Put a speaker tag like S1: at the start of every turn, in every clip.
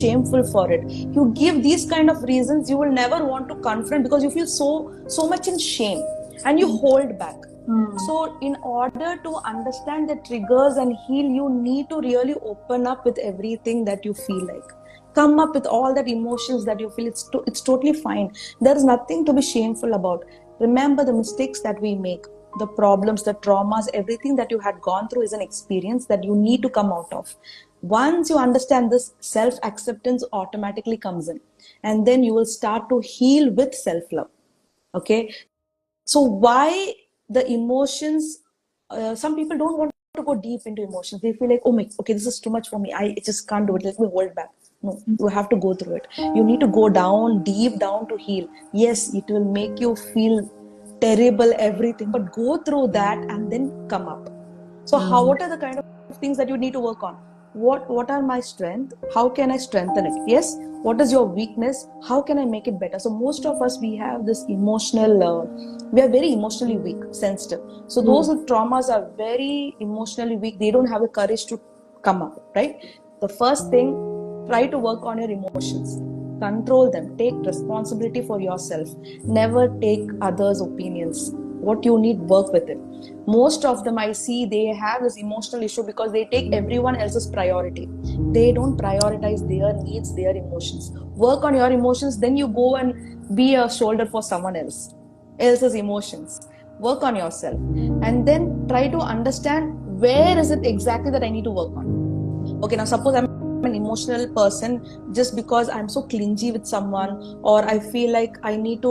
S1: shameful for it. You give these kind of reasons, you will never want to confront because you feel so much in shame and you hold back. So in order to understand the triggers and heal, you need to really open up with everything that you feel like. Come up with all that emotions that you feel. It's totally fine. There is nothing to be shameful about. Remember the mistakes that we make, the problems, the traumas, everything that you had gone through is an experience that you need to come out of. Once you understand this, self-acceptance automatically comes in. And then you will start to heal with self-love. Okay. So why the emotions? Some people don't want to go deep into emotions. They feel like, oh my, okay, this is too much for me. I just can't do it. Let me hold back. No, you have to go through it. You need to go down, deep down to heal. Yes, it will make you feel terrible, everything, but go through that and then come up. So what are the kind of things that you need to work on? What are my strengths? How can I strengthen it? Yes. What is your weakness? How can I make it better? So most of us, we have this emotional, we are very emotionally weak, sensitive. So those with traumas are very emotionally weak. They don't have the courage to come up, right? The first thing, try to work on your emotions. Control them. Take responsibility for yourself. Never take others' opinions. What you need, work with it. Most of them I see, they have this emotional issue because they take everyone else's priority. They don't prioritize their needs, their emotions. Work on your emotions, then you go and be a shoulder for someone else's emotions. Work on yourself and then try to understand where is it exactly that I need to work on. Okay, now suppose I'm an emotional person, just because I'm so clingy with someone, or I feel like I need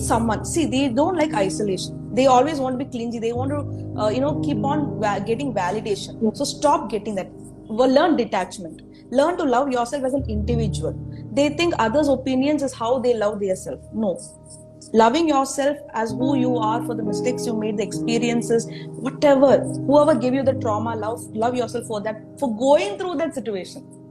S1: someone. See, they don't like isolation. They always want to be clingy. They want to keep on getting validation. So stop getting that. Well, learn detachment. Learn to love yourself as an individual. They think others' opinions is how they love themselves. No, loving yourself as who you are, for the mistakes you made, the experiences, whatever, whoever gave you the trauma, love yourself for that, for going through that situation.